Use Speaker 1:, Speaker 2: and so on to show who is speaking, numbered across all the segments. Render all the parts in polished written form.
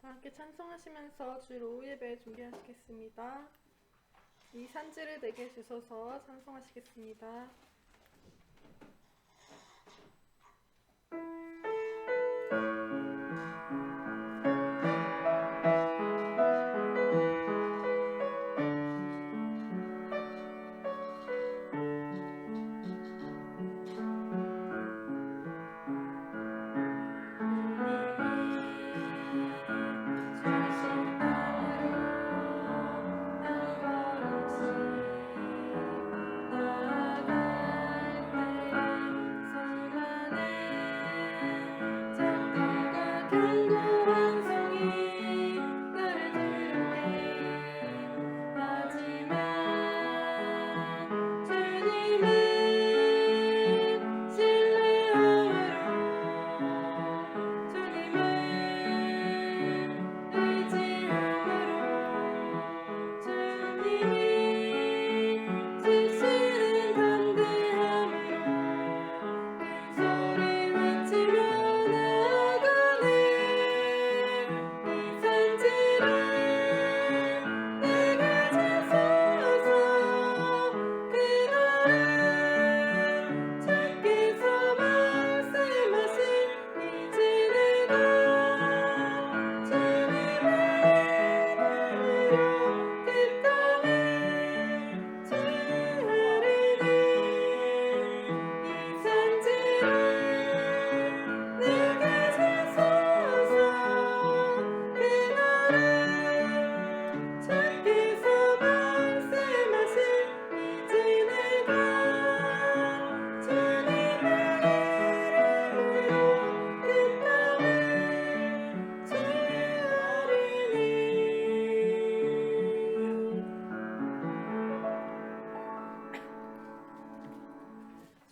Speaker 1: 함께 찬송하시면서 주일 오후 예배 준비하시겠습니다. 이 산지를 내게 주소서 찬송하시겠습니다.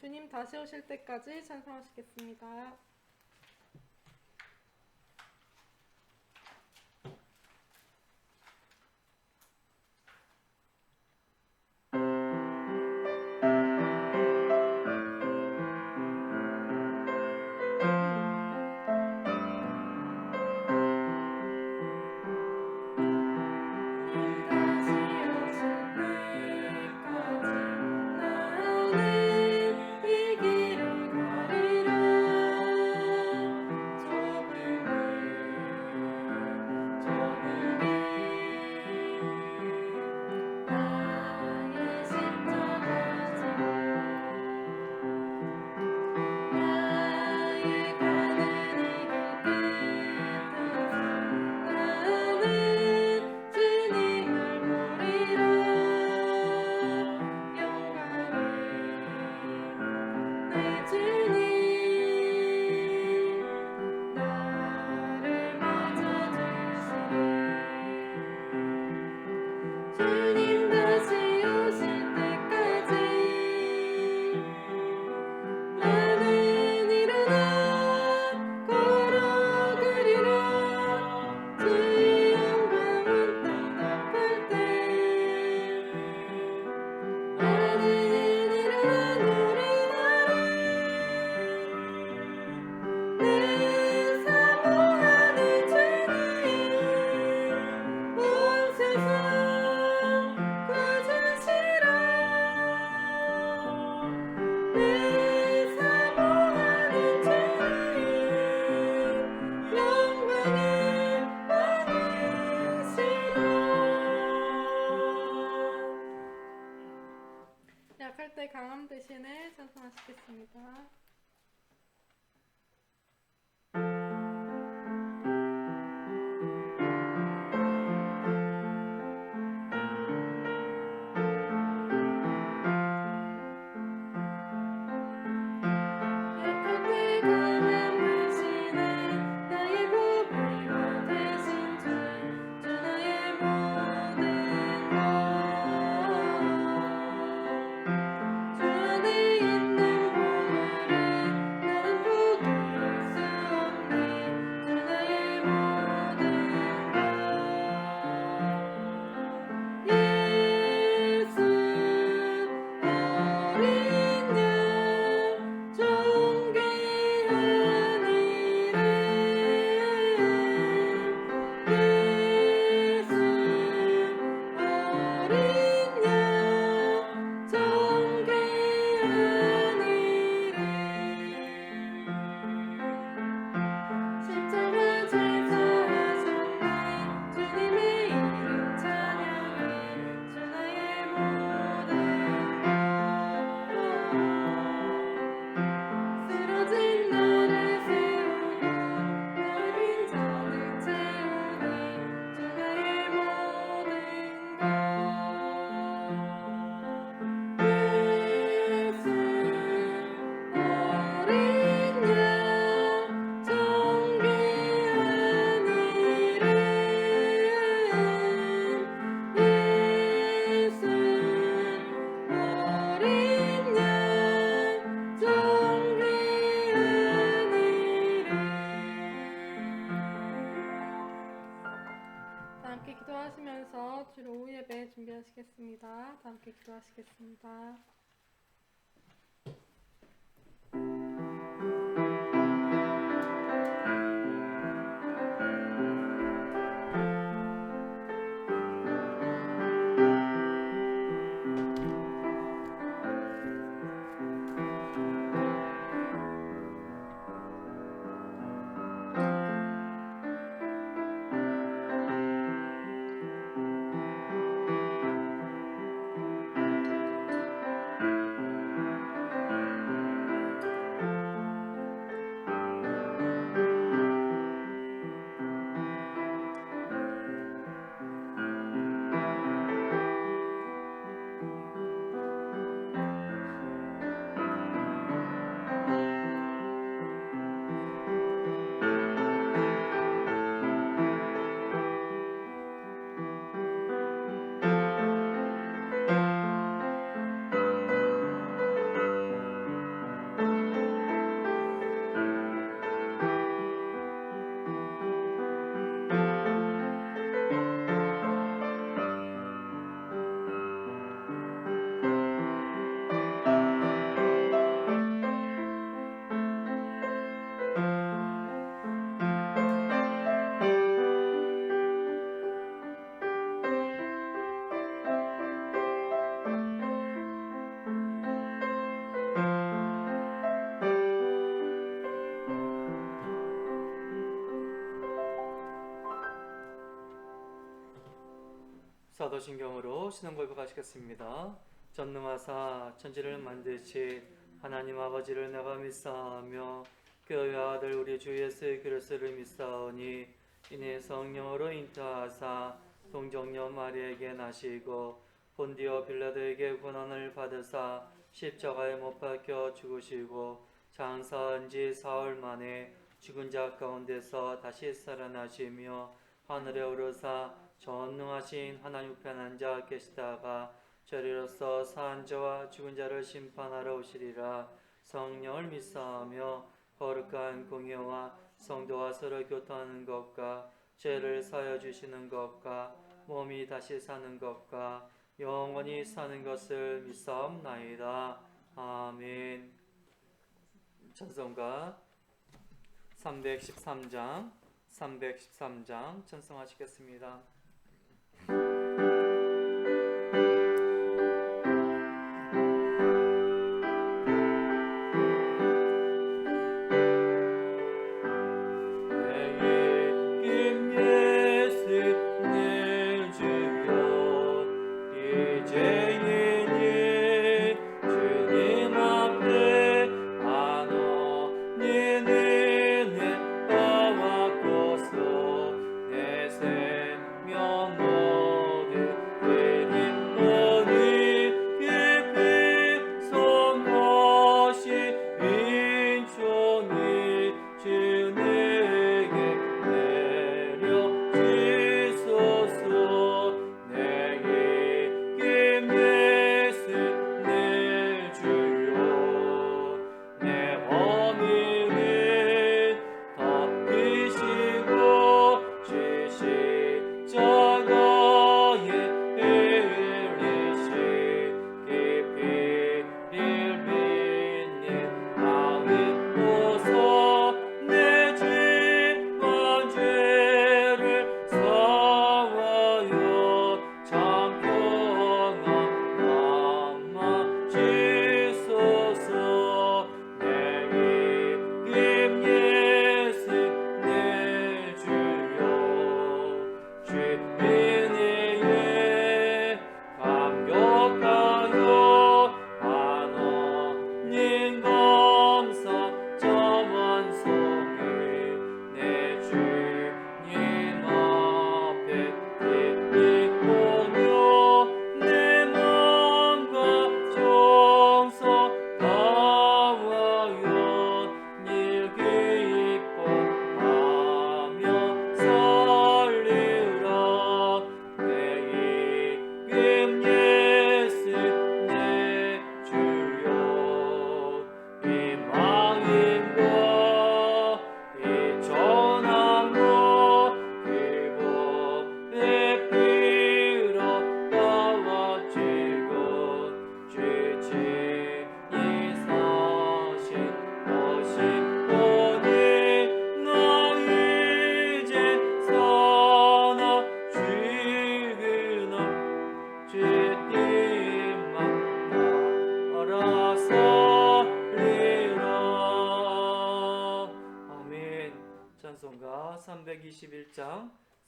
Speaker 1: 주님 다시 오실 때까지 찬송하시겠습니다. 기도하시면서 주로 오후 예배 준비하시겠습니다. 다 함께 기도하시겠습니다.
Speaker 2: 사도신경으로 신앙 고백하시겠습니다. 전능하사 천지를 만드신 하나님 아버지를 내가 믿사오며 그의 아들 우리 주 예수 그리스도를 믿사오니 이내 성령으로 잉태하사 동정녀 마리에게 나시고 본디오 빌라도에게 고난을 받으사 십자가에 못 박혀 죽으시고 장사한 지 사흘 만에 죽은 자 가운데서 다시 살아나시며 하늘에 오르사 전능하신 하나님 우편 앉아 계시다가 저리로서 사한 자와 죽은 자를 심판하러 오시리라. 성령을 믿사오며 거룩한 공예와 성도와 서로 교통하는 것과 죄를 사여 주시는 것과 몸이 다시 사는 것과 영원히 사는 것을 믿사옵나이다. 아멘. 찬송가 313장 찬송하시겠습니다. 내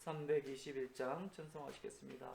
Speaker 2: 321장 전송하시겠습니다.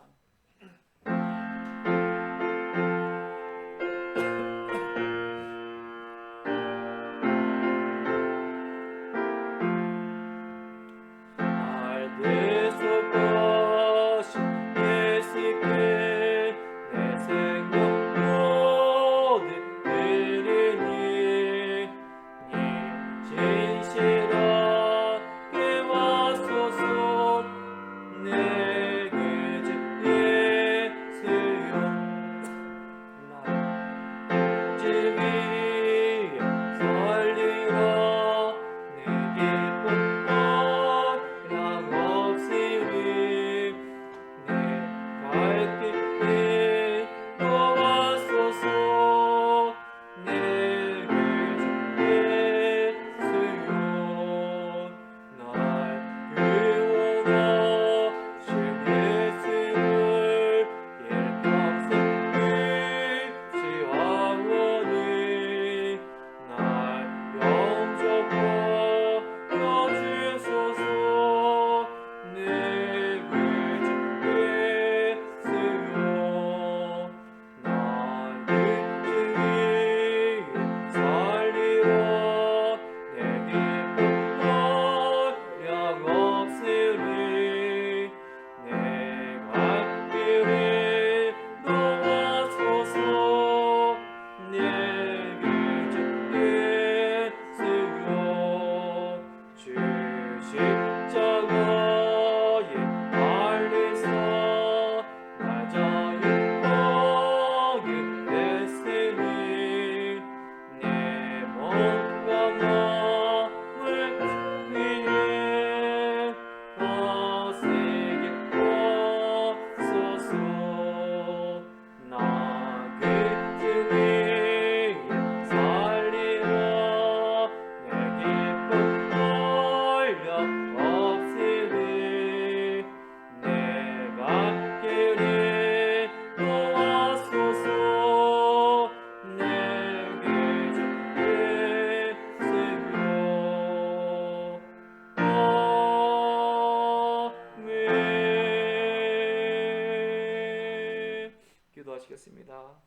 Speaker 2: 기도하시겠습니다.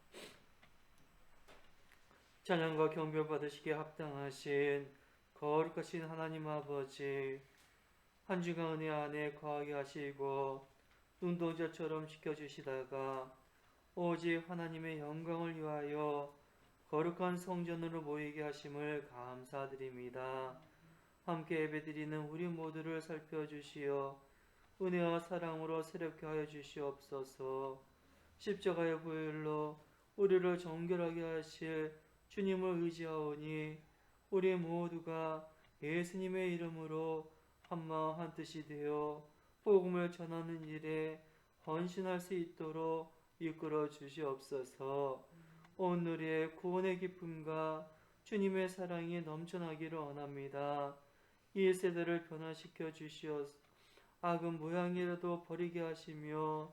Speaker 2: 찬양과 경배 받으시기에 합당하신 거룩하신 하나님 아버지, 한 주간 은혜 안에 거하게 하시고 눈동자처럼 지켜주시다가 오직 하나님의 영광을 위하여 거룩한 성전으로 모이게 하심을 감사드립니다. 함께 예배드리는 우리 모두를 살펴주시어 은혜와 사랑으로 새롭게 하여 주시옵소서. 십자가의 보혈로 우리를 정결하게 하실 주님을 의지하오니 우리 모두가 예수님의 이름으로 한마음 한뜻이 되어 복음을 전하는 일에 헌신할 수 있도록 이끌어 주시옵소서. 오늘의 구원의 기쁨과 주님의 사랑이 넘쳐나기를 원합니다. 이 세대를 변화시켜 주시어 악은 모양이라도 버리게 하시며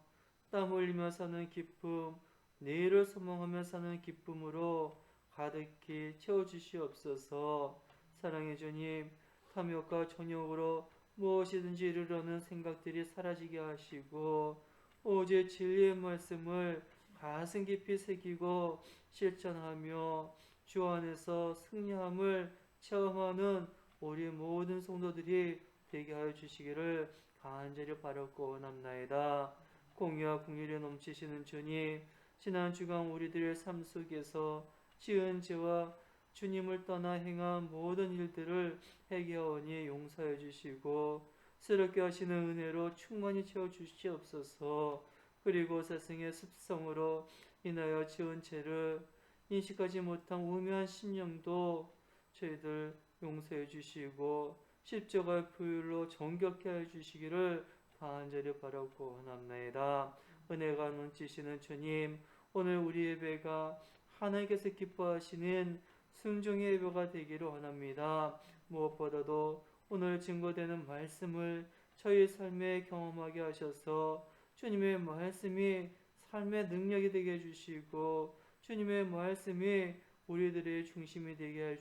Speaker 2: 땀 흘리며 사는 기쁨, 내일을 소망하며 사는 기쁨으로 가득히 채워주시옵소서. 사랑의 주님, 탐욕과 정욕으로 무엇이든지 이루려는 생각들이 사라지게 하시고 오직 진리의 말씀을 가슴 깊이 새기고 실천하며 주 안에서 승리함을 체험하는 우리 모든 성도들이 되게 하여 주시기를 간절히 바라고 원합나이다. 공의와 긍휼이 넘치시는 주님, 지난 주간 우리들의 삶 속에서 지은 죄와 주님을 떠나 행한 모든 일들을 회개하오니 용서해 주시고 새롭게 하시는 은혜로 충만히 채워 주시옵소서. 그리고 세상의 습성으로 인하여 지은 죄를 인식하지 못한 우매한 심령도 저희들 용서해 주시고 십자가의 보혈로 정결케 해 주시기를 간절히 바라고 원합나이다. 은혜가 넘치시는 주님, 오늘 우리 예배가 하나님께서 기뻐하시는 순종의 예배가 되기를 원합니다. 무엇보다도 오늘 증거되는 말씀을 저희 삶에 경험하게 하셔서 주님의 말씀이 삶의 능력이 되게 해주시고 주님의 말씀이 우리들의 중심이 되게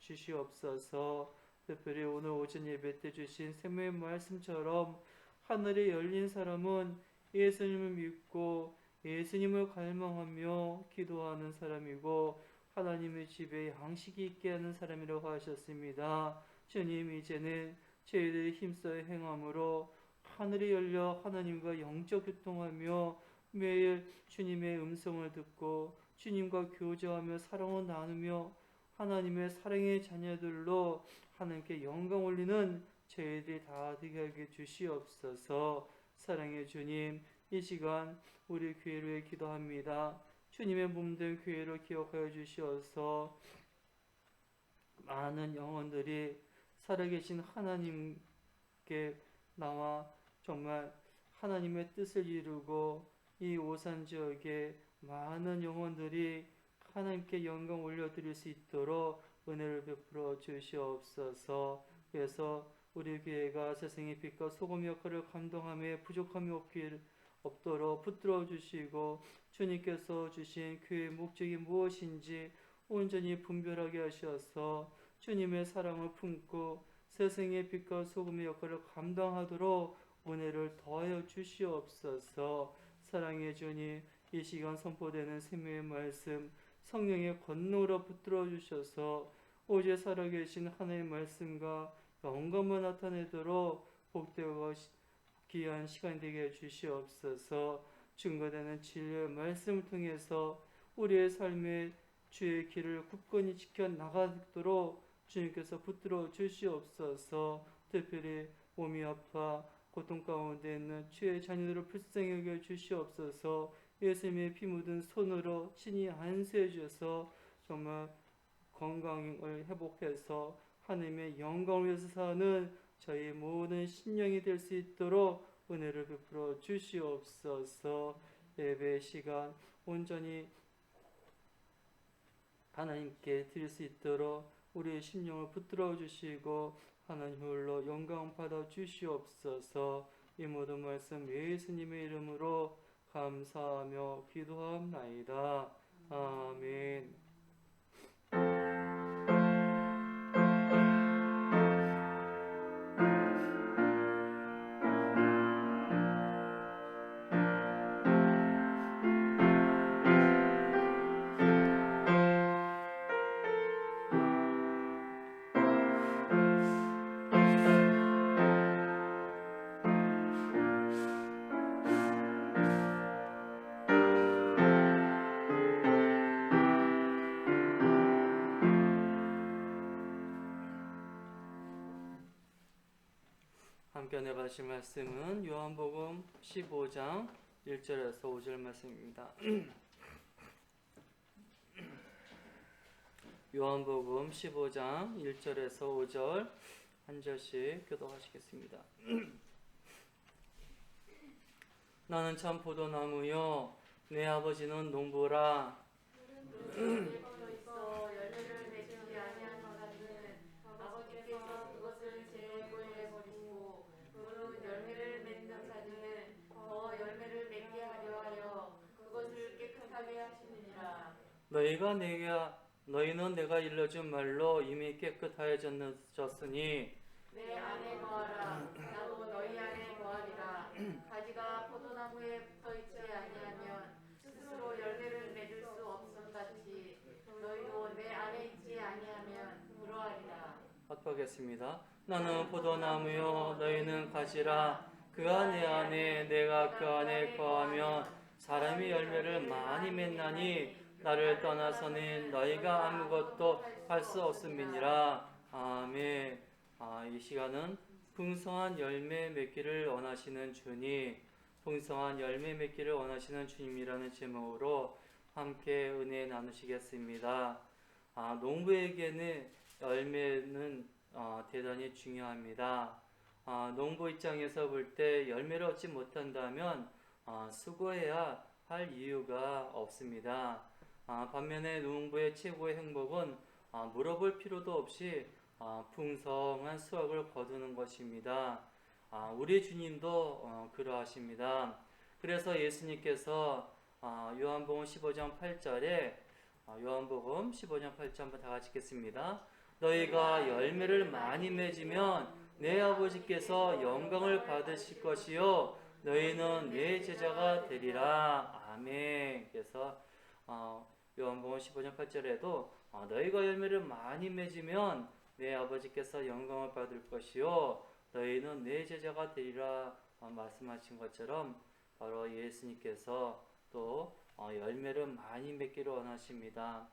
Speaker 2: 해주시옵소서. 특별히 오늘 오전 예배 때 주신 샘의 말씀처럼 하늘이 열린 사람은 예수님을 믿고 예수님을 갈망하며 기도하는 사람이고 하나님의 집에 양식이 있게 하는 사람이라고 하셨습니다. 주님, 이제는 저희들이 힘써 행함으로 하늘이 열려 하나님과 영적 교통하며 매일 주님의 음성을 듣고 주님과 교제하며 사랑을 나누며 하나님의 사랑의 자녀들로 하나님께 영광 올리는 저희들이 다 되게 하게 주시옵소서. 사랑의 주님, 이 시간 우리 교회를 위해 기도합니다. 주님의 몸된 교회를 기억하여 주시어서 많은 영혼들이 살아계신 하나님께 나와 정말 하나님의 뜻을 이루고 이 오산 지역에 많은 영혼들이 하나님께 영광 올려드릴 수 있도록 은혜를 베풀어 주시옵소서. 그래서 우리 교회가 세상의 빛과 소금 역할을 감당함에 부족함이 없도록 붙들어 주시고 주님께서 주신 교회의 목적이 무엇인지 온전히 분별하게 하셔서 주님의 사랑을 품고 세상의 빛과 소금의 역할을 감당하도록 은혜를 더하여 주시옵소서. 사랑의 주님, 이 시간 선포되는 생명의 말씀 성령의 권능으로 붙들어 주셔서 오직 살아계신 하나님의 말씀과 영감을 나타내도록 복되고 귀한 시간 되게 해 주시옵소서. 증거되는 진리의 말씀을 통해서 우리의 삶의 주의 길을 굳건히 지켜 나가도록 주님께서 붙들어 주시옵소서. 특별히 몸이 아파 고통 가운데 있는 주의 자녀들을 불쌍히 여겨 주시옵소서. 예수님의 피 묻은 손으로 친히 안수해 주셔서 정말 건강을 회복해서 하나님의 영광을 위해서 사는 저희 모든 심령이 될 수 있도록 은혜를 베풀어 주시옵소서. 예배 시간 온전히 하나님께 드릴 수 있도록 우리의 심령을 붙들어 주시고 하나님 홀로 영광 받아 주시옵소서. 이 모든 말씀 예수님의 이름으로 감사하며 기도합나이다. 아멘. 함께 나가실 말씀은 요한복음 15장 1절에서 5절 말씀입니다. 요한복음 15장 1절에서 5절 한 절씩 교독하시겠습니다. 나는 참 포도나무요 내 아버지는 농부라. 너희는 내가 일러준 말로 이미 깨끗하여졌으니
Speaker 3: 내 안에 거하라. 나도 너희 안에 거하리라. 가지가 포도나무에 붙어 있지 아니하면 스스로 열매를 맺을 수 없음같이 너희도 내 안에 있지 아니하면 그러하리라.
Speaker 2: 합하겠습니다. 나는 포도나무요 너희는 가지라. 그가 내 안에 내가 그 안에 거하면 사람이 열매를 많이 맺나니 나를 떠나서는 너희가 아무것도 할 수 없음이니라. 아멘. 이 시간은 풍성한 열매 맺기를 원하시는 주님, 풍성한 열매 맺기를 원하시는 주님이라는 제목으로 함께 은혜 나누시겠습니다. 농부에게는 열매는 대단히 중요합니다. 농부 입장에서 볼 때 열매를 얻지 못한다면 수고해야 할 이유가 없습니다. 반면에 농부의 최고의 행복은 물어볼 필요도 없이 풍성한 수확을 거두는 것입니다. 우리 주님도 그러하십니다. 그래서 예수님께서 요한복음 15장 8절에 요한복음 15장 8절 한번 다 같이 읽겠습니다. 너희가 열매를 많이 맺으면 내 아버지께서 영광을 받으실 것이요 너희는 내 제자가 되리라. 아멘. 그래서 요한복음 15장 8절에도 너희가 열매를 많이 맺으면 내 아버지께서 영광을 받을 것이요 너희는 내 제자가 되리라 말씀하신 것처럼 바로 예수님께서 또 열매를 많이 맺기를 원하십니다.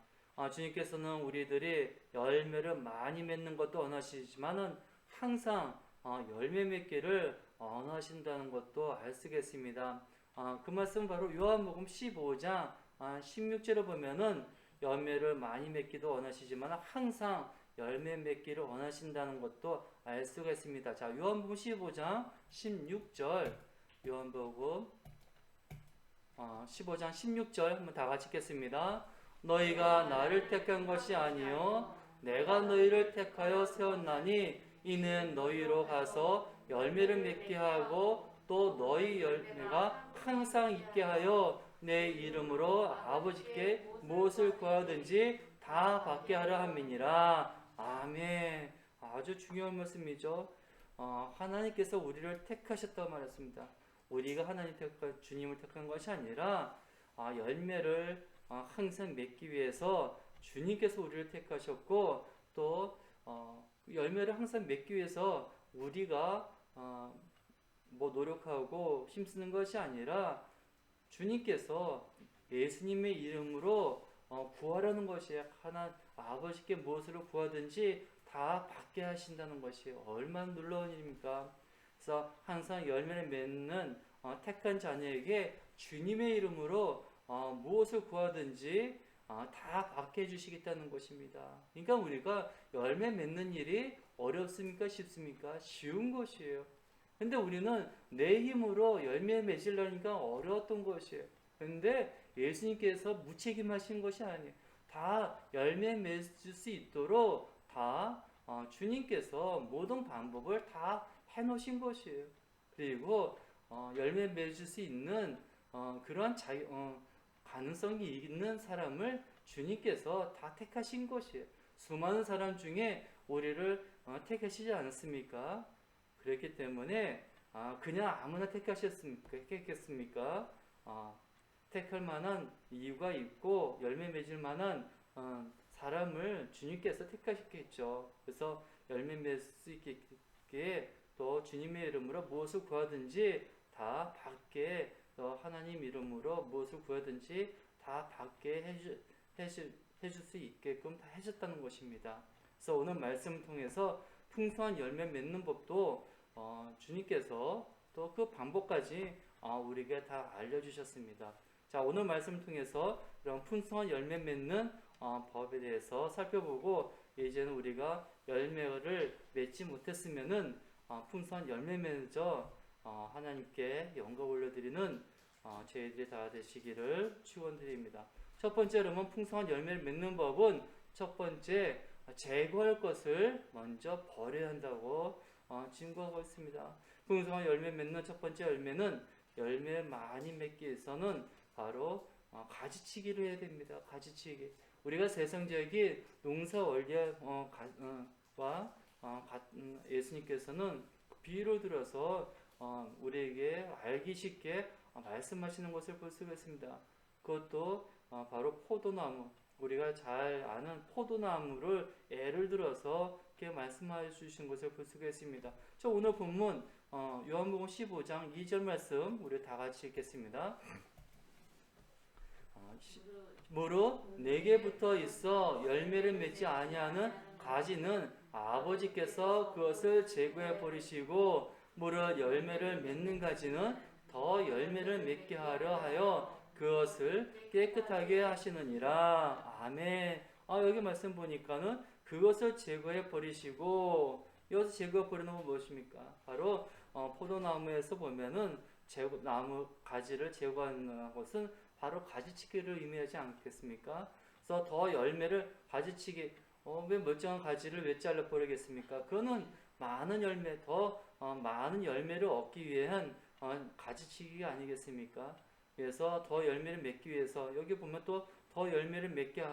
Speaker 2: 주님께서는 우리들이 열매를 많이 맺는 것도 원하시지만은 항상 열매 맺기를 원하신다는 것도 알 수겠습니다. 그 말씀은 바로 요한복음 15장 16절에 보면은 열매를 많이 맺기도 원하시지만 항상 열매 맺기를 원하신다는 것도 알 수가 있습니다. 자, 요한복음 15장 16절, 요한복음 15장 16절 한번 다 같이 읽겠습니다. 너희가 나를 택한 것이 아니요 내가 너희를 택하여 세웠나니 이는 너희로 가서 열매를 맺게 하고 또 너희 열매가 항상 있게 하여 내 이름으로 아버지께 무엇을 구하든지 다 받게 하려 함이니라. 아멘. 아주 중요한 말씀이죠. 하나님께서 우리를 택하셨다고 말했습니다. 우리가 주님을 택한 것이 아니라 열매를 항상 맺기 위해서 주님께서 우리를 택하셨고 또 열매를 항상 맺기 위해서 우리가 노력하고 힘쓰는 것이 아니라 주님께서 예수님의 이름으로 구하라는 것이 아버지께 무엇을 구하든지 다 받게 하신다는 것이 얼마나 놀라운 일입니까? 그래서 항상 열매를 맺는 택한 자녀에게 주님의 이름으로 무엇을 구하든지 다 받게 해주시겠다는 것입니다. 그러니까 우리가 열매 맺는 일이 어렵습니까? 쉽습니까? 쉬운 것이에요. 근데 우리는 내 힘으로 열매 맺으려니까 어려웠던 것이에요. 근데 예수님께서 무책임하신 것이 아니에요. 다 열매 맺을 수 있도록 다 주님께서 모든 방법을 다 해놓으신 것이에요. 그리고 열매 맺을 수 있는 그러한 가능성이 있는 사람을 주님께서 다 택하신 것이에요. 수많은 사람 중에 우리를 택하시지 않았습니까? 그렇기 때문에 그냥 아무나 택하셨겠습니까? 택할 만한 이유가 있고 열매 맺을 만한 사람을 주님께서 택하셨겠죠. 그래서 열매 맺을 수 있게 또 주님의 이름으로 무엇을 구하든지 다 받게 하나님 이름으로 무엇을 구하든지 다 받게 해줄 수 있게끔 다 해줬다는 것입니다. 그래서 오늘 말씀을 통해서 풍성한 열매 맺는 법도 주님께서 또 그 방법까지 우리에게 다 알려주셨습니다. 자, 오늘 말씀을 통해서 이런 풍성한 열매 맺는 법에 대해서 살펴보고 이제는 우리가 열매를 맺지 못했으면은 풍성한 열매 맺어 하나님께 영광 올려드리는 저희들이 다 되시기를 축원드립니다. 첫 번째로는 풍성한 열매를 맺는 법은 첫 번째 제거할 것을 먼저 버려야 한다고 증거하고 있습니다. 풍성한 열매 맺는 첫 번째 열매는 열매 많이 맺기 위해서는 바로 가지치기를 해야 됩니다. 가지치기. 우리가 세상적인 농사 원리와 예수님께서는 비유를 들어서 우리에게 알기 쉽게 말씀하시는 것을 볼 수가 있습니다. 그것도 바로 포도나무, 우리가 잘 아는 포도나무를 예를 들어서 이렇게 말씀해 주신 것을 볼 수가 있습니다. 저 오늘 본문 요한복음 15장 2절 말씀 우리 다 같이 읽겠습니다. 무릇 내게 붙어 있어 열매를 맺지 아니하는 가지는 아버지께서 그것을 제거해 버리시고 무릇 열매를 맺는 가지는 더 열매를 맺게 하려 하여 그것을 깨끗하게 하시느니라. 아멘. 여기 말씀 보니까는 그것을 제거해 버리시고, 여기서 제거해 버리는 건 무엇입니까? 바로 포도나무에서 보면은 나무 가지를 제거하는 것은 바로 가지치기를 의미하지 않겠습니까? 그래서 더 열매를 가지치기, 왜 멀쩡한 가지를 왜 잘라 버리겠습니까? 그거는 많은 열매, 더 많은 열매를 얻기 위한 가지치기가 아니겠습니까? 그래서 더 열매를 맺기 위해서 여기 보면 또 더 열매를 맺게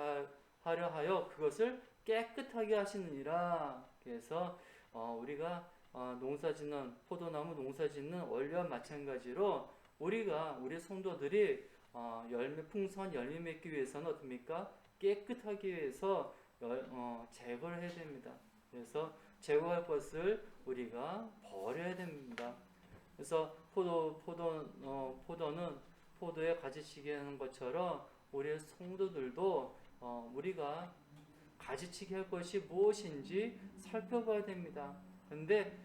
Speaker 2: 하려 하여 그것을 깨끗하게 하시느니라. 그래서 우리가 농사짓는 포도나무 농사짓는 원리와 마찬가지로 우리 성도들이 풍성한 열매 맺기 위해서는 어떻습니까? 깨끗하기 위해서 제거를 해야 됩니다. 그래서 제거할 것을 우리가 버려야 됩니다. 그래서 포도는 포도에 가지치기 하는 것처럼 우리 성도들도 우리가 가지치기 할 것이 무엇인지 살펴봐야 됩니다. 근데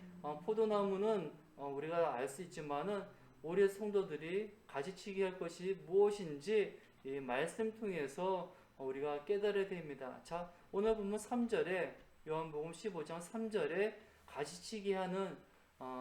Speaker 2: 포도나무는 우리가 알 수 있지만은 우리 성도들이 가지치기 할 것이 무엇인지 이 말씀 통해서 우리가 깨달아야 됩니다. 자, 오늘 보면 3절에 요한복음 15장 3절에 가지치기 하는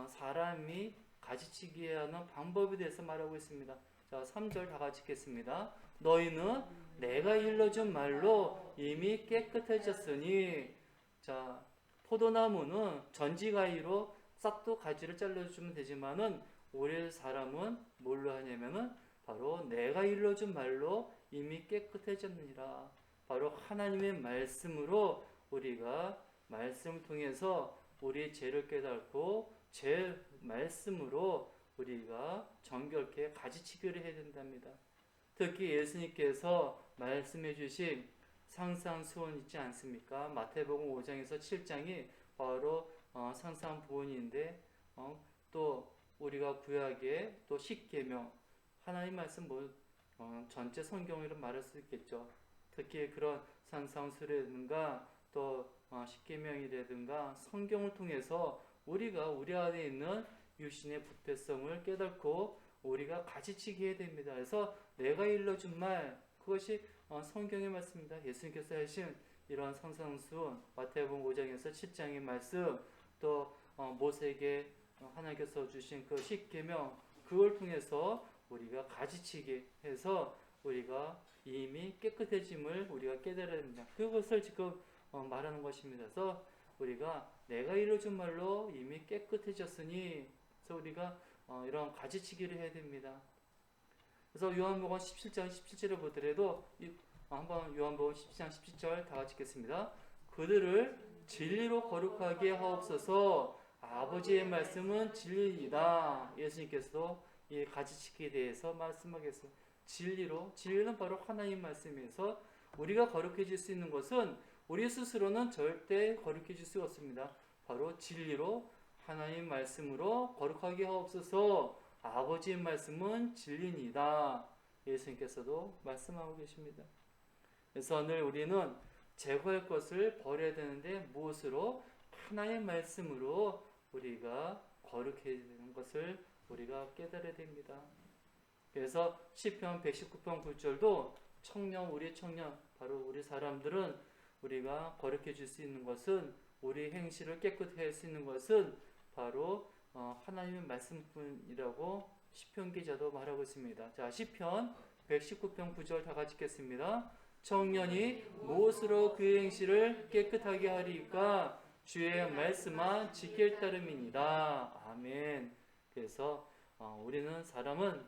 Speaker 2: 사람이 가지치기 하는 방법에 대해서 말하고 있습니다. 자, 3절 다 같이 읽겠습니다. 너희는 내가 일러준 말로 이미 깨끗해졌으니. 자, 포도나무는 전지가위로 싹도 가지를 잘라주면 되지만은 우리 사람은 뭘로 하냐면은 바로 내가 일러준 말로 이미 깨끗해졌느니라. 바로 하나님의 말씀으로 우리가 말씀을 통해서 우리의 죄를 깨닫고 제 말씀으로 우리가 정결케 가지치기를 해야 된답니다. 특히 예수님께서 말씀해 주신 상상수훈 있지 않습니까? 마태복음 5장에서 7장이 바로 상상부훈인데 또 우리가 구약에 또 십계명 하나님 말씀 전체 성경으로 말할 수 있겠죠. 특히 그런 상상수라든가 또 십계명이라든가 성경을 통해서 우리가 우리 안에 있는 육신의 부패성을 깨닫고 우리가 가지치기 해야 됩니다. 그래서 내가 일러준 말 그것이 성경의 말씀입니다. 예수님께서 하신 이러한 상상수 마태복음 5장에서 7장의 말씀 또 모세에게 하나님께서 주신 그 십계명 그걸 통해서 우리가 가지치기 해서 우리가 이미 깨끗해짐을 우리가 깨달아야 됩니다. 그것을 지금 말하는 것입니다. 그래서 우리가 내가 일러준 말로 이미 깨끗해졌으니 그래서 우리가 이런 가지치기를 해야 됩니다. 그래서 요한복음 17장 17절을 보더라도 한번 요한복음 17장 17절 다 같이 읽겠습니다. 그들을 진리로 거룩하게 하옵소서. 아버지의 말씀은 진리이다. 예수님께서도 이 가지치기에 대해서 말씀하겠어요. 진리는 바로 하나님 말씀에서 우리가 거룩해질 수 있는 것은 우리 스스로는 절대 거룩해질 수가 없습니다. 바로 진리로 하나님 말씀으로 거룩하게 하옵소서. 아버지의 말씀은 진리니이다. 예수님께서도 말씀하고 계십니다. 그래서 오늘 우리는 제거할 것을 버려야 되는데 무엇으로? 하나님의 말씀으로 우리가 거룩해지는 것을 우리가 깨달아야 됩니다. 그래서 시편 119편 9절도 우리 청년, 바로 우리 사람들은 우리가 거룩해질 수 있는 것은 우리 행실을 깨끗하게 할 수 있는 것은 바로 하나님의 말씀뿐이라고 시편 기자도 말하고 있습니다. 자, 시편 119편 9절 다 같이 읽겠습니다. 청년이 무엇으로 그 행실을 깨끗하게 하리까? 주의 말씀만 지킬 따름이니라. 아멘. 그래서 우리는 사람은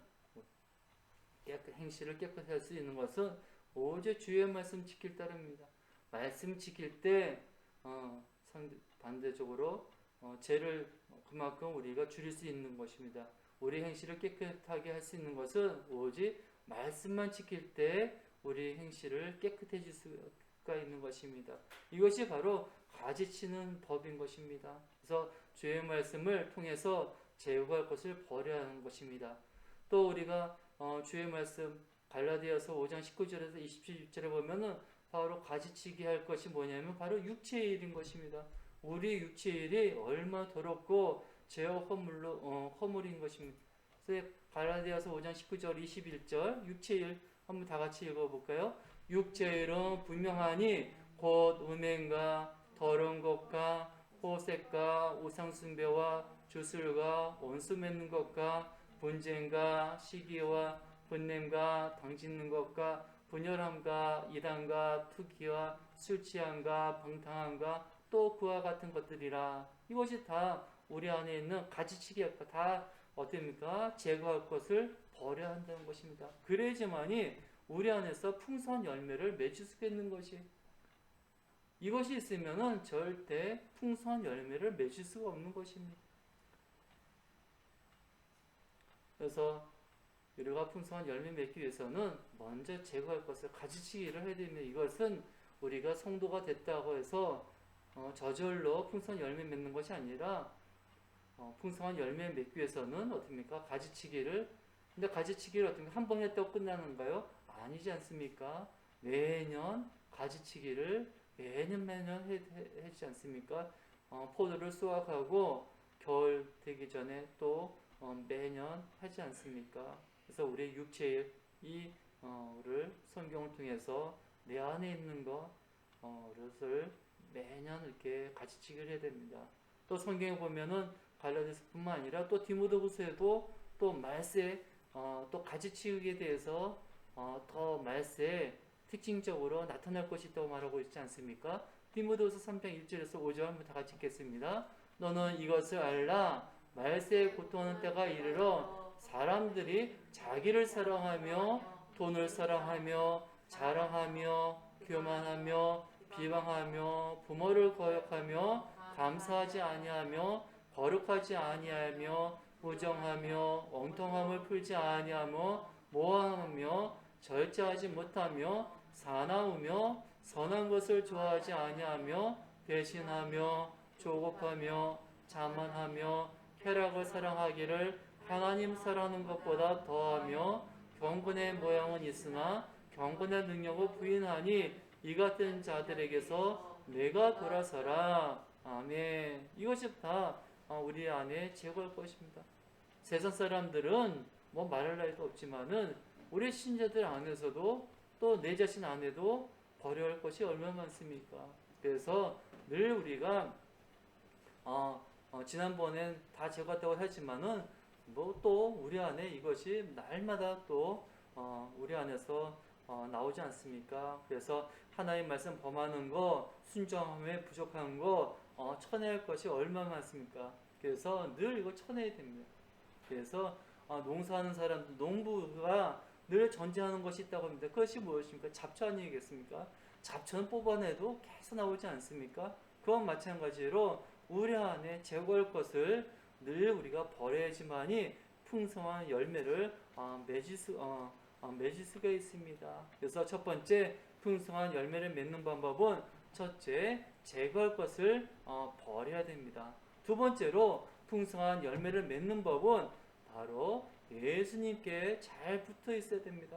Speaker 2: 행실을 깨끗하게 할 수 있는 것은 오직 주의 말씀 지킬 따름입니다. 말씀 지킬 때 반대적으로 죄를 그만큼 우리가 줄일 수 있는 것입니다. 우리 행실을 깨끗하게 할 수 있는 것은 오직 말씀만 지킬 때 우리 행실을 깨끗해질 수가 있는 것입니다. 이것이 바로 가지치는 법인 것입니다. 그래서 주의 말씀을 통해서 제거할 것을 버려야 하는 것입니다. 또 우리가 주의 말씀 갈라디아서 5장 19절에서 27절에 보면은 바로 가지치기 할 것이 뭐냐면 바로 육체의 일인 것입니다. 우리 육체의 일이 얼마나 더럽고 죄와 허물인 것입니다. 그래서 갈라디아서 5장 19절 21절 육체의 일 한번 다 같이 읽어볼까요? 육체의 일은 분명하니 곧 음행과 더러운 것과 호색과 우상숭배와 주술과 원수 맺는 것과 분쟁과 시기와 분냄과 당짓는 것과 분열함과 이단과 투기와 술취함과 방탕함과 또 그와 같은 것들이라. 이것이 다 우리 안에 있는 가지치기가 다 어떻습니까? 제거할 것을 버려야 한다는 것입니다. 그래야지만이 우리 안에서 풍성한 열매를 맺을 수 있는 것이. 이것이 있으면은 절대 풍성한 열매를 맺을 수가 없는 것입니다. 그래서 우리가 풍성한 열매 맺기 위해서는 먼저 제거할 것을 가지치기를 해야 됩니다. 이것은 우리가 성도가 됐다고 해서 저절로 풍성한 열매 맺는 것이 아니라 풍성한 열매 맺기 위해서는 어떻습니까? 가지치기를. 근데 가지치기를 어떻게 한 번 했다고 끝나는가요? 아니지 않습니까? 매년 가지치기를 매년 해주지 않습니까? 포도를 수확하고 겨울 되기 전에 또 매년 하지 않습니까? 그래서 우리 육체의 를 성경을 통해서 내 안에 있는 것을 매년 이렇게 가지치기를 해야 됩니다. 또 성경에 보면은 갈라디아서뿐만 아니라 또 디모데후서에도 또 말세 또 가지치기에 대해서 더 말세에 특징적으로 나타날 것이 있다고 말하고 있지 않습니까? 디모데후서 3장 1절에서 5절 한번 다 같이 읽겠습니다. 너는 이것을 알라. 말세에 고통하는 때가 이르러 사람들이 자기를 사랑하며 돈을 사랑하며 자랑하며 교만하며 비방하며 부모를 거역하며 감사하지 아니하며 거룩하지 아니하며 부정하며 엉뚱함을 풀지 아니하며 모함하며 절제하지 못하며 사나우며 선한 것을 좋아하지 아니하며 배신하며 조급하며 자만하며 쾌락을 사랑하기를 하나님 사랑하는 것보다 더하며 경건의 모양은 있으나 경건의 능력을 부인하니 이 같은 자들에게서 내가 돌아서라. 아멘. 이것이 다 우리 안에 제거할 것입니다. 세상 사람들은 뭐 말할 나위도 없지만은 우리 신자들 안에서도 또 내 자신 안에도 버려야 할 것이 얼마나 많습니까? 그래서 늘 우리가 지난번엔 다 제거했다고 하지만은 뭐 또 우리 안에 이것이 날마다 또 우리 안에서 나오지 않습니까? 그래서 하나님 말씀 범하는 거, 순종함에 부족한 거 쳐내야 할 것이 얼마나 많습니까? 그래서 늘 이거 쳐내야 됩니다. 그래서 농사하는 사람들, 농부가 늘 전제하는 것이 있다고 합니다. 그것이 무엇입니까? 잡초 아니겠습니까? 잡초는 뽑아내도 계속 나오지 않습니까? 그와 마찬가지로 우리 안에 제거할 것을 늘 우리가 버려야지만이 풍성한 열매를 맺을 수가 있습니다. 그래서 첫 번째 풍성한 열매를 맺는 방법은 첫째, 제거할 것을 버려야 됩니다. 두 번째로 풍성한 열매를 맺는 법은 바로 예수님께 잘 붙어 있어야 됩니다.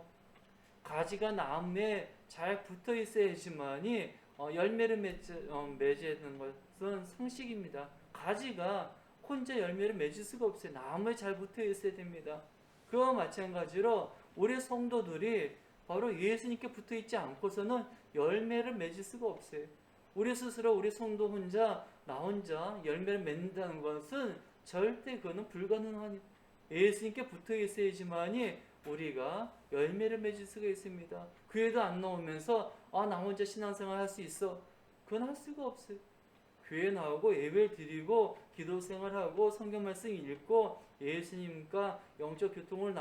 Speaker 2: 가지가 나무에 잘 붙어 있어야지만이 열매를 맺는 것은 상식입니다. 가지가 혼자 열매를 맺을 수가 없어요. 나무에 잘 붙어 있어야 됩니다. 그와 마찬가지로 우리 성도들이 바로 예수님께 붙어 있지 않고서는 열매를 맺을 수가 없어요. 우리 스스로 우리 성도 혼자 나 혼자 열매를 맺는다는 것은 절대 그거는 불가능합니다. 예수님께 붙어 있어야지만이 우리가 열매를 맺을 수가 있습니다. 교회도 안 나오면서 나 혼자 신앙생활 할 수 있어. 그건 할 수가 없어요. 교회 나오고 예배를 드리고 기도 생활하고 성경 말씀 읽고 예수님과 영적 교통을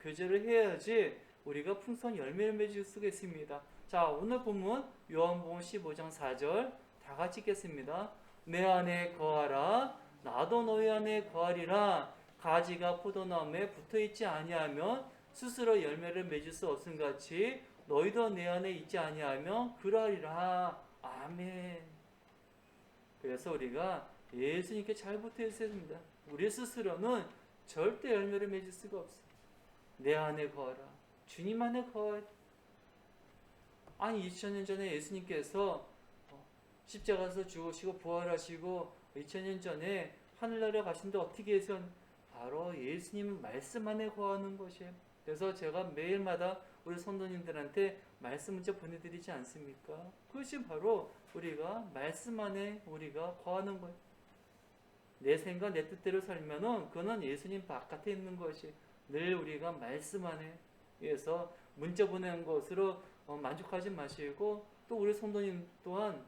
Speaker 2: 교제를 해야지 우리가 풍성한 열매를 맺을 수가 있습니다. 자, 오늘 본문 요한복음 15장 4절 다 같이 읽겠습니다. 내 안에 거하라. 나도 너희 안에 거하리라. 가지가 포도나무에 붙어있지 아니하면 스스로 열매를 맺을 수 없음같이 너희도 내 안에 있지 아니하면 그러하리라. 아멘. 그래서 우리가 예수님께 잘 붙어 있어야 됩니다. 우리 스스로는 절대 열매를 맺을 수가 없어요. 내 안에 거하라. 주님 안에 거하라. 아니 2000년 전에 예수님께서 십자가에서 죽으시고 부활하시고 2000년 전에 하늘나라에 가신데 어떻게 해서 바로 예수님 말씀 안에 거하는 것이에요. 그래서 제가 매일마다 우리 성도님들한테 말씀 문자 보내드리지 않습니까? 그것이 바로 우리가 말씀 안에 우리가 거하는 거예요. 내 생각 내 뜻대로 살면은 그거는 예수님 바깥에 있는 것이 늘 우리가 말씀 안에 그래서 문자 보내는 것으로 만족하지 마시고 또 우리 성도님 또한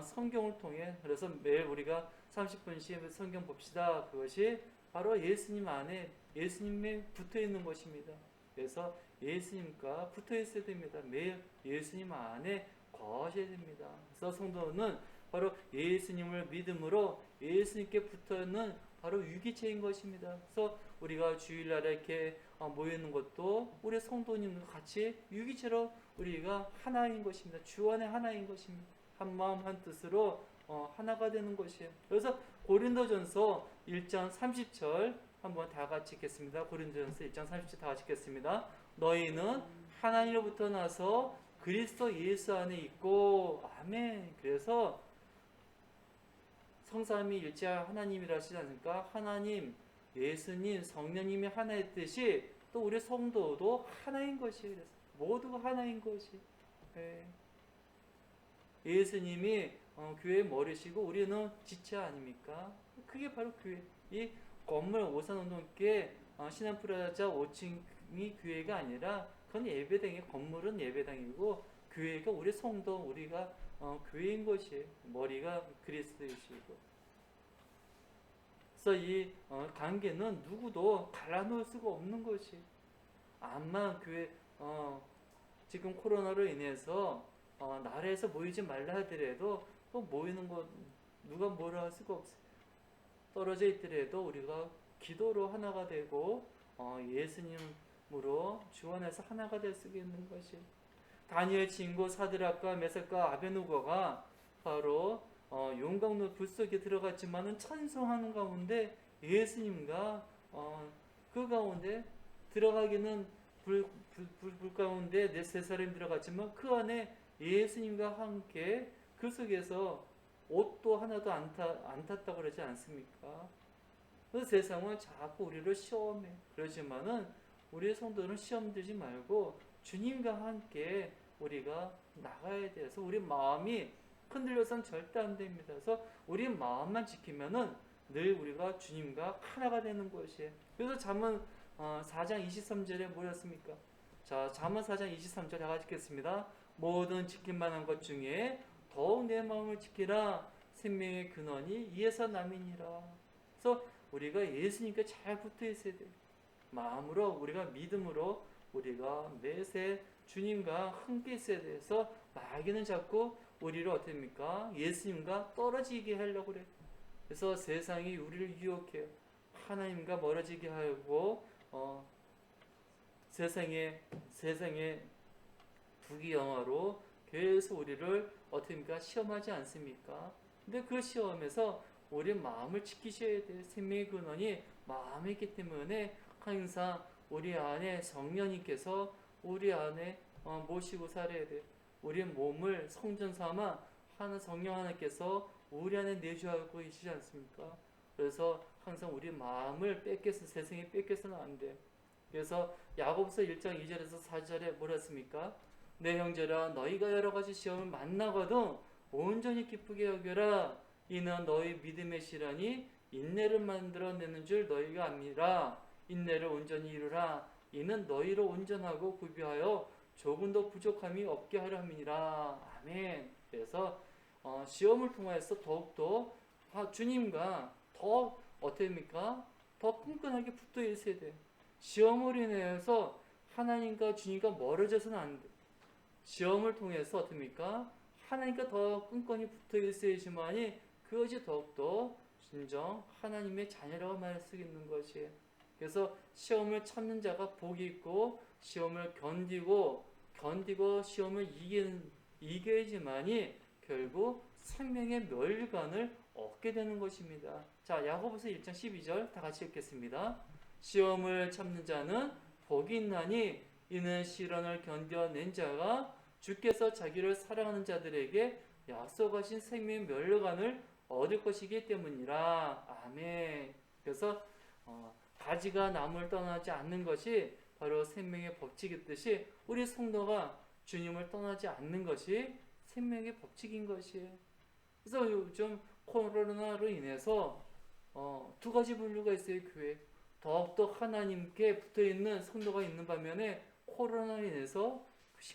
Speaker 2: 성경을 통해 그래서 매일 우리가 30분씩 성경 봅시다. 그것이 바로 예수님 안에 예수님에 붙어 있는 것입니다. 그래서 예수님과 붙어 있어야 됩니다. 매일 예수님 안에 더하셔야 됩니다. 그래서 성도는 바로 예수님을 믿음으로 예수님께 붙어있는 바로 유기체인 것입니다. 그래서 우리가 주일날에 이렇게 모이는 것도 우리 성도님과 같이 유기체로 우리가 하나인 것입니다. 주 안에 하나인 것입니다. 한 마음 한 뜻으로 하나가 되는 것이에요. 그래서 고린도전서 1장 30절 한번 다 같이 읽겠습니다. 고린도전서 1장 30절 다 같이 읽겠습니다. 너희는 하나님으로부터 나서 그리스도 예수 안에 있고 아멘. 그래서 성삼위 일체 하나님이라 하시지 않습니까? 하나님, 예수님, 성령님이 하나의 뜻이 또 우리 성도도 하나인 것이에요. 그래서 모두가 하나인 것이. 네. 예수님이 교회의 머리시고 우리는 지체 아닙니까? 그게 바로 교회. 이 건물 오산운동교회 신한프라자 5층이 교회가 아니라 그건 예배당이에요. 건물은 예배당이고 교회가 우리 성도, 우리가 교회인 것이에요. 머리가 그리스도이시고. 그래서 이 관계는 누구도 갈라놓을 수가 없는 것이. 암만 교회 지금 코로나로 인해서 나라에서 모이지 말라 하더라도 또 모이는 것 누가 뭐라 할 수가 없어요. 떨어져 있더라도 우리가 기도로 하나가 되고 예수님으로 주 안에서 하나가 될 수 있는 것이. 다니엘 친구 사드락과 메삭과 아베누고가 바로 용광로 불 속에 들어갔지만은 찬송하는 가운데 예수님과 그 가운데 들어가기는 불 가운데 네 세 사람이 들어갔지만 그 안에 예수님과 함께 그 속에서 옷도 하나도 안 탔다고 그러지 않습니까? 그 세상은 자꾸 우리를 시험해. 그러지만은 우리의 성도는 시험 들지 말고 주님과 함께 우리가 나가야 돼서 우리 마음이 흔들려서는 절대 안 됩니다. 그래서 우리 마음만 지키면은 늘 우리가 주님과 하나가 되는 것이에요. 그래서 잠언 4장 23절에 뭐였습니까? 자, 잠언 4장 23절 다 같이 읽겠습니다. 모든 지킬 만한 것 중에 더욱 내 마음을 지키라. 생명의 근원이 이에서 남이니라. 그래서 우리가 예수님께 잘 붙어 있어야 돼요. 마음으로 우리가 믿음으로 우리가 매세 주님과 함께 있어야 돼서 마귀는 자꾸 우리를 어떻게 합니까? 예수님과 떨어지게 하려고 그래요. 그래서 세상이 우리를 유혹해요. 하나님과 멀어지게 하고 세상의 부귀영화로 계속 우리를 어떻게 합니까? 시험하지 않습니까? 근데 그 시험에서 우리 마음을 지키셔야 돼요. 생명의 근원이 마음에 있기 때문에 항상 우리 안에 성령님께서 우리 안에 모시고 살아야 돼요. 우리 몸을 성전 삼아 하는 성령 하나님께서 우리 안에 내주하고 계시지 않습니까? 그래서 항상 우리 마음을 뺏겨서 세상에 뺏겨서는 안 돼요. 그래서 야고보서 1장 2절에서 4절에 뭐라 했습니까? 내 형제라 너희가 여러 가지 시험을 만나거든 온전히 기쁘게 여겨라. 이는 너희 믿음의 시련이 인내를 만들어내는 줄 너희가 압니라. 인내를 온전히 이루라. 이는 너희를 온전하고 구비하여 조금도 부족함이 없게 하려 함이니라. 아멘. 그래서 시험을 통해서 더욱더 주님과 더 어떻습니까? 더 끈끈하게 붙어 있어야 돼요. 시험을 인해서 하나님과 주님과 멀어져서는 안 돼요. 시험을 통해서 어떻습니까? 하나님과 더 끈끈히 붙어 있어야지만이 그것이 더욱더 진정 하나님의 자녀라고 말할 수 있는 것이에요. 그래서 시험을 참는 자가 복이 있고 시험을 견디고 시험을 이겨야지만이 결국 생명의 멸관을 얻게 되는 것입니다. 자, 야고보서 1장 12절 다 같이 읽겠습니다. 시험을 참는 자는 복이 있나니 이는 시련을 견뎌낸 자가 주께서 자기를 사랑하는 자들에게 약속하신 생명의 멸관을 얻을 것이기 때문이라. 아멘. 그래서 가지가 나무를 떠나지 않는 것이 바로 생명의 법칙이듯이 우리 성도가 주님을 떠나지 않는 것이 생명의 법칙인 것이에요. 그래서 요즘 코로나로 인해서 두 가지 분류가 있어요. 교회 더욱더 하나님께 붙어있는 성도가 있는 반면에 코로나로 인해서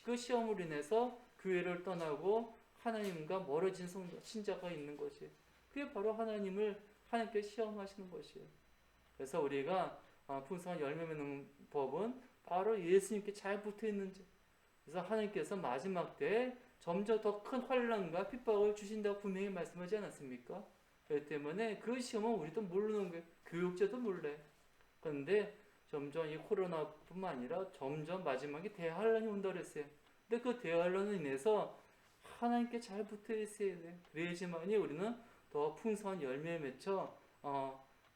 Speaker 2: 그 시험으로 인해서 교회를 떠나고 하나님과 멀어진 신자가 있는 것이에요. 그게 바로 하나님께 시험하시는 것이에요. 그래서 우리가 풍성한 열매 맺는 법은 바로 예수님께 잘 붙어 있는지. 그래서 하나님께서 마지막 때 점점 더 큰 환난과 핍박을 주신다고 분명히 말씀하지 않았습니까? 그렇기 때문에 그 시험은 우리도 모르는 거예요. 교육자도 몰래. 그런데 점점 이 코로나뿐만 아니라 점점 마지막에 대환란이 온다 그랬어요. 근데 그 대환란으로 인해서 하나님께 잘 붙어 있어야 돼. 그래야지만이 우리는 더 풍성한 열매를 맺혀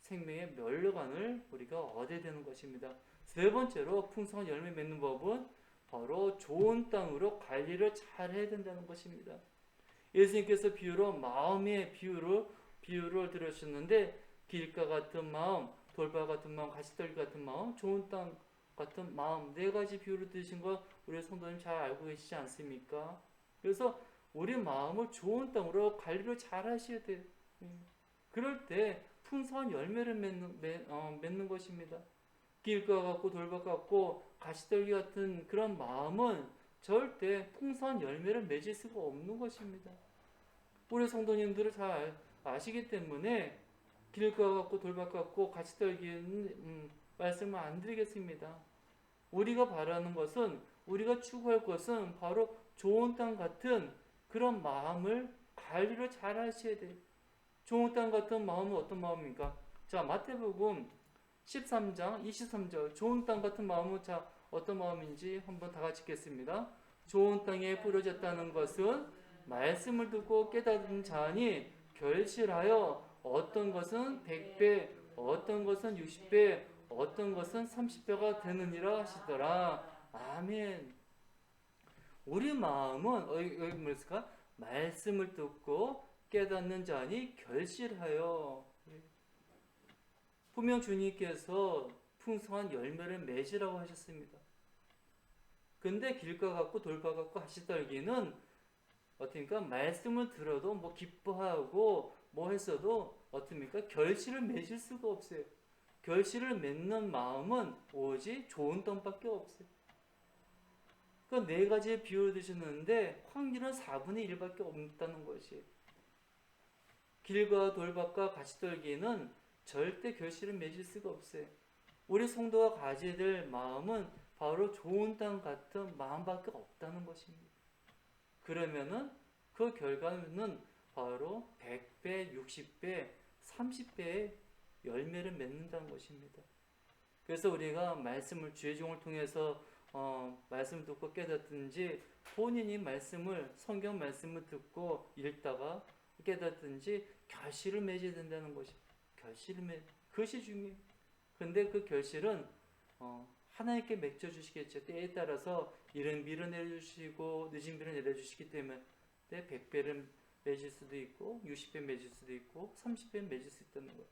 Speaker 2: 생명의 멸류관을 우리가 얻어야 되는 것입니다. 세 번째로 풍성한 열매 맺는 법은 바로 좋은 땅으로 관리를 잘 해야 된다는 것입니다. 예수님께서 비유로 마음의 비유를 들으셨는데 길가 같은 마음, 돌바 같은 마음, 가시떨기 같은 마음, 좋은 땅 같은 마음 네 가지 비유를 드신 거 우리 성도님 잘 알고 계시지 않습니까? 그래서 우리 마음을 좋은 땅으로 관리를 잘 하셔야 돼요. 그럴 때 풍성한 열매를 맺는 것입니다. 길가 같고 돌밭 같고 가시떨기 같은 그런 마음은 절대 풍성한 열매를 맺을 수가 없는 것입니다. 우리 성도님들을 잘 아시기 때문에 길가 같고 돌밭 같고 가시떨기는 말씀을 안 드리겠습니다. 우리가 바라는 것은 우리가 추구할 것은 바로 좋은 땅 같은 그런 마음을 관리를 잘 하셔야 돼요. 좋은 땅 같은 마음은 어떤 마음입니까? 자, 마태복음 13장 23절 좋은 땅 같은 마음은 자 어떤 마음인지 한번 다 같이 읽겠습니다. 좋은 땅에 뿌려졌다는 것은 말씀을 듣고 깨달은 자니 결실하여 어떤 것은 100배, 어떤 것은 60배, 어떤 것은 30배가 되느니라 하시더라. 아멘. 우리 마음은 여기 뭐였을까? 말씀을 듣고 깨닫는 자니 결실하여. 분명 주님께서 풍성한 열매를 맺으라고 하셨습니다. 근데 길가 같고 돌바 같고 가시떨기는 어떻습니까? 말씀을 들어도 뭐 기뻐하고 뭐 했어도 어떻습니까? 결실을 맺을 수가 없어요. 결실을 맺는 마음은 오직 좋은 땅밖에 없어요. 그 네 가지의 비유를 드셨는데 확률은 4분의 1밖에 없다는 것이에요. 길과 돌밭과 가시떨기는 절대 결실을 맺을 수가 없어요. 우리 성도가 가져야 될 마음은 바로 좋은 땅 같은 마음밖에 없다는 것입니다. 그러면은 그 결과는 바로 100배, 60배, 30배의 열매를 맺는다는 것입니다. 그래서 우리가 말씀을 주의 종을 통해서 말씀을 듣고 깨닫든지 본인이 성경 말씀을 듣고 읽다가 깨닫든지 결실을 맺어야 된다는 것입니다. 그것이 중요해요. 근데 그 결실은 하나님께 맺어주시겠죠. 때에 따라서 이른 비를 내려주시고 늦은 비를 내려주시기 때문에 100배를 맺을 수도 있고 60배 맺을 수도 있고 30배 맺을 수 있다는 거예요.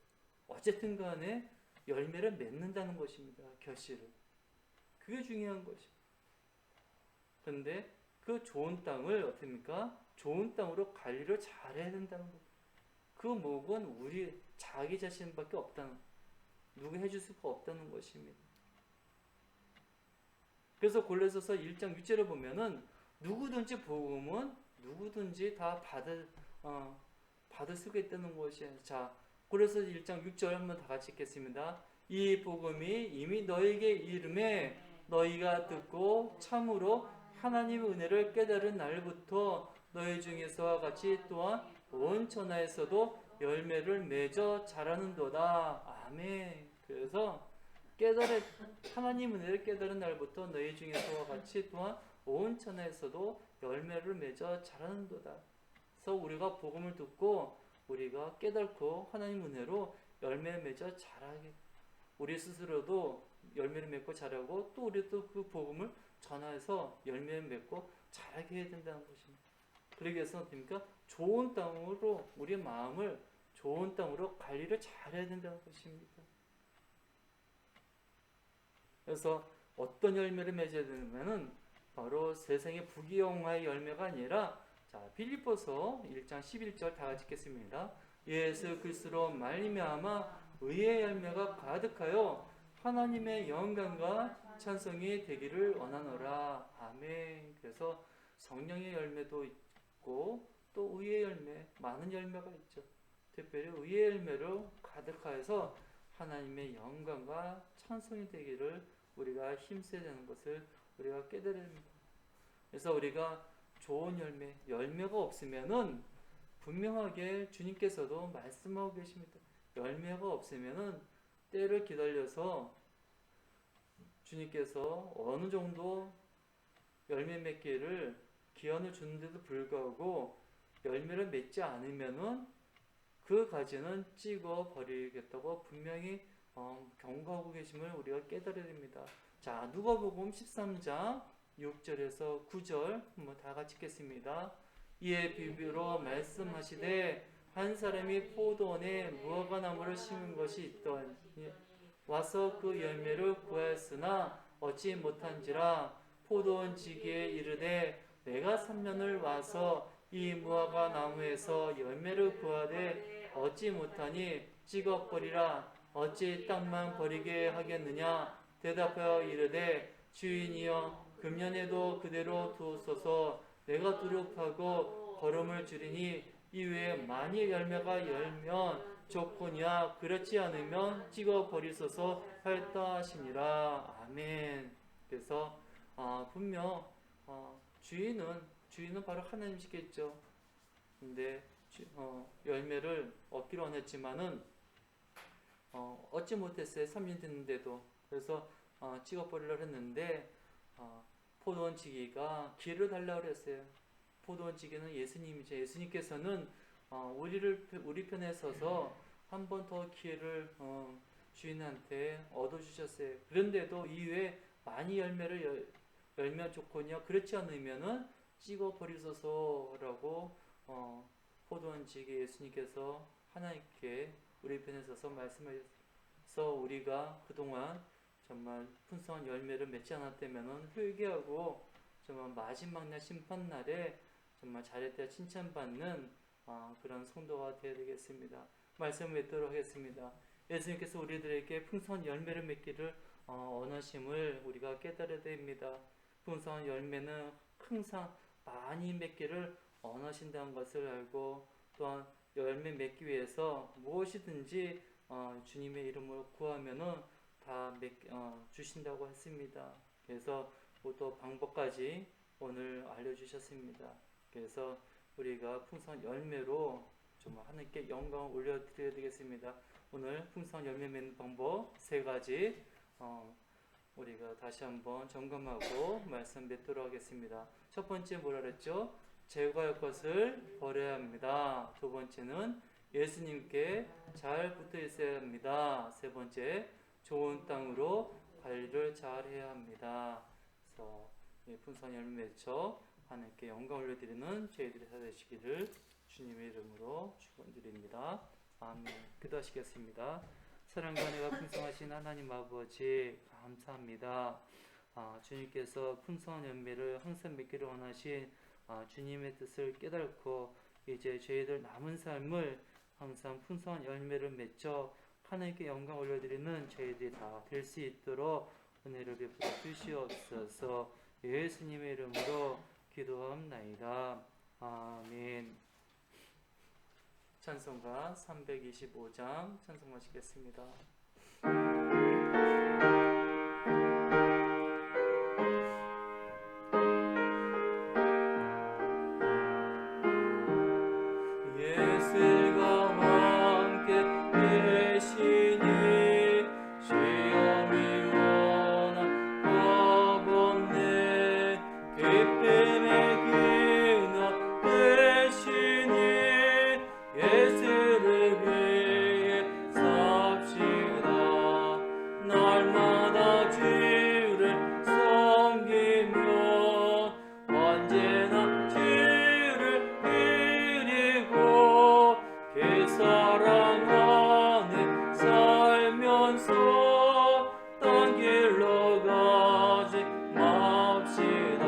Speaker 2: 어쨌든 간에 열매를 맺는다는 것입니다. 결실을. 그게 중요한 것이죠. 근데 그 좋은 땅을 어떻습니까? 좋은 땅으로 관리를 잘해야 된다는 거예요. 그 목은 우리 자기 자신밖에 없다는, 누구 해줄 수가 없다는 것입니다. 그래서 골로새서 1장 6절을 보면은 누구든지 복음은 누구든지 다 받을 수가 있다는 것이에요. 자, 골로새서 1장 6절 한번 다 같이 읽겠습니다. 이 복음이 이미 너에게 이름에 너희가 듣고 참으로 하나님의 은혜를 깨달은 날부터 너희 중에서와 같이 또한 온 천하에서도 열매를 맺어 자라는도다. 아멘. 그래서 하나님 은혜를 깨달은 날부터 너희 중에서와 같이 또한 온 천하에서도 열매를 맺어 자라는도다. 그래서 우리가 복음을 듣고 우리가 깨닫고 하나님 은혜로 열매를 맺어 자라게, 우리 스스로도 열매를 맺고 자라고 또 우리도 그 복음을 전해서 열매를 맺고 자라게 해야 된다는 것입니다. 그러기 위해서 어떻습니까? 좋은 땅으로 우리의 마음을 좋은 땅으로 관리를 잘해야 된다는 것입니다. 그래서 어떤 열매를 맺어야 되냐면은 바로 세상의 부귀영화의 열매가 아니라, 자, 빌립보서 1장 11절 다 같이 읽겠습니다. 예수 그리스도로 말미암아 의의 열매가 가득하여 하나님의 영광과 찬송이 되기를 원하노라. 아멘. 그래서 성령의 열매도 있고 또 의의 열매, 많은 열매가 있죠. 특별히 의의 열매로 가득하여서 하나님의 영광과 찬송이 되기를 우리가 힘써야 되는 것을 우리가 깨달아야 됩니다. 그래서 우리가 좋은 열매가 없으면은 분명하게 주님께서도 말씀하고 계십니다. 열매가 없으면은 때를 기다려서 주님께서 어느 정도 열매 맺기를 기한을 주는데도 불구하고 열매를 맺지 않으면은 그 가지는 찍어 버리겠다고 분명히 경고하고 계심을 우리가 깨달아야 됩니다. 자, 누가복음 13장 6절에서 9절 한번 다 같이 읽겠습니다. 이에 비유로 말씀하시되 한 사람이 포도원에 무화과나무를 심은 것이 있더니 와서 그 열매를 구하였으나 얻지 못한지라 포도원 지기에 이르되 내가 3년을 와서 이 무화과 나무에서 열매를 구하되 얻지 못하니 찍어버리라. 어찌 땅만 버리게 하겠느냐. 대답하여 이르되 주인이여 금년에도 그대로 두소서. 내가 두렵하고 걸음을 줄이니 이후에 만일 열매가 열면 좋거니와 그렇지 않으면 찍어버리소서 하였다 하시니라. 아멘. 그래서 분명 주인은 바로 하나님이시겠죠. 근데 열매를 얻기로 원했지만은 얻지 못했어요. 3년 됐는데도. 그래서 찍어버리려고 했는데 포도원 지기가 기회를 달라고 그랬어요. 포도원 지기는 예수님이죠. 예수님께서는 우리 편에 서서 한 번 더 기회를 주인한테 얻어주셨어요. 그런데도 이후에 많이 열매를 열면 좋거니와 그렇지 않으면은 찍어버리소서라고 포도원 지기 예수님께서 하나님께 우리 편에 서서 말씀하셔서 우리가 그동안 정말 풍성한 열매를 맺지 않았다면은 회개하고 정말 마지막 날 심판날에 정말 잘했다 칭찬받는 그런 성도가 되어야 되겠습니다. 말씀을 맺도록 하겠습니다. 예수님께서 우리들에게 풍성한 열매를 맺기를 원하심을 우리가 깨달아야 됩니다. 풍성한 열매는 항상 많이 맺기를 원하신다는 것을 알고 또한 열매 맺기 위해서 무엇이든지 주님의 이름으로 구하면은 다 주신다고 했습니다. 그래서 또 방법까지 오늘 알려주셨습니다. 그래서 우리가 풍성한 열매로 정말 하나님께 영광을 올려드려야 되겠습니다. 오늘 풍성한 열매 맺는 방법 3가지 우리가 다시 한번 점검하고 말씀 맺도록 하겠습니다. 첫 번째 뭐라 그랬죠? 제거할 것을 버려야 합니다. 두 번째는 예수님께 잘 붙어 있어야 합니다. 세 번째, 좋은 땅으로 관리를 잘 해야 합니다. 그래서 풍성한 열매 맺어 하나님께 영광 올려드리는 저희들이 다 되시기를 주님의 이름으로 축원드립니다. 아멘. 기도하시겠습니다. 사랑과 은혜가 풍성하신 하나님 아버지 감사합니다. 주님께서 풍성한 열매를 항상 맺기를 원하신 주님의 뜻을 깨닫고 이제 저희들 남은 삶을 항상 풍성한 열매를 맺어 하나님께 영광 올려드리는 저희들이 다 될 수 있도록 은혜를 베풀어 주시옵소서. 예수님의 이름으로 기도합나이다. 아멘. 찬송가 325장 찬송하시겠습니다. 예술과 함께 계시니 시험이 원한 법 없네. 기쁨의 기너 되시니 예수를 위해 삽시다. 날마다 주를 섬기며 언제나 주를 드리고 그 사랑 안에 살면서 딴 길로 가지 맙시다.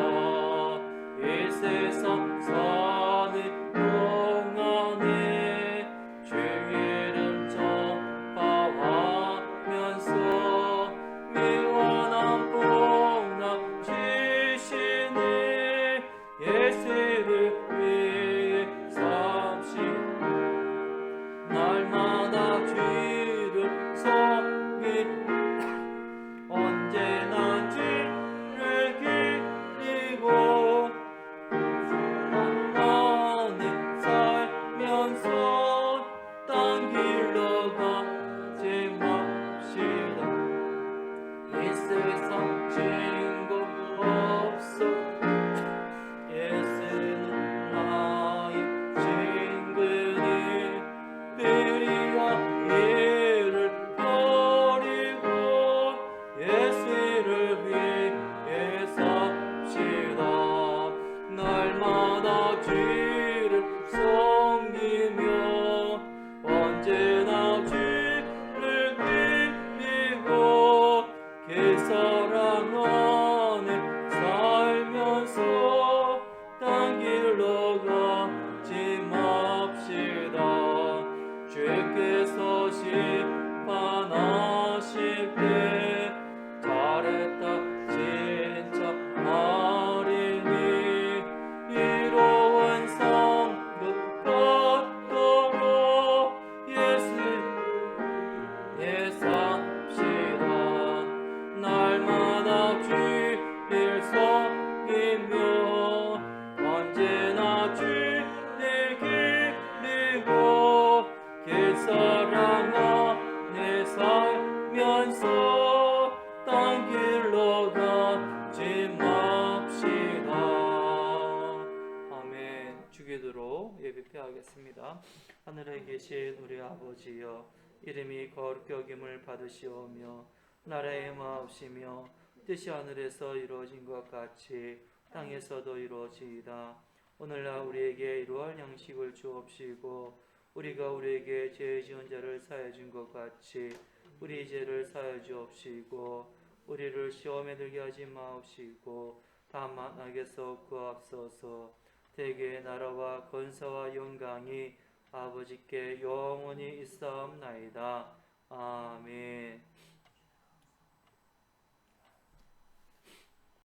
Speaker 2: 이 세상 사는 동안에 주의 이름 전파하면서 기도하겠습니다. 하늘에 계신 우리 아버지여, 이름이 거룩히 여김을 받으시오며 나라의 마옵시며 뜻이 하늘에서 이루어진 것 같이 땅에서도 이루어지이다. 오늘날 우리에게 이루할 양식을 주옵시고 우리가 우리에게 죄 지은 자를 사하여 준 것 같이 우리 죄를 사하여 주옵시고 우리를 시험에 들게 하지 마옵시고 다만 악에서 구하옵소서. 대개 나라와 권세와 영광이 아버지께 영원히 있사옵나이다. 아멘.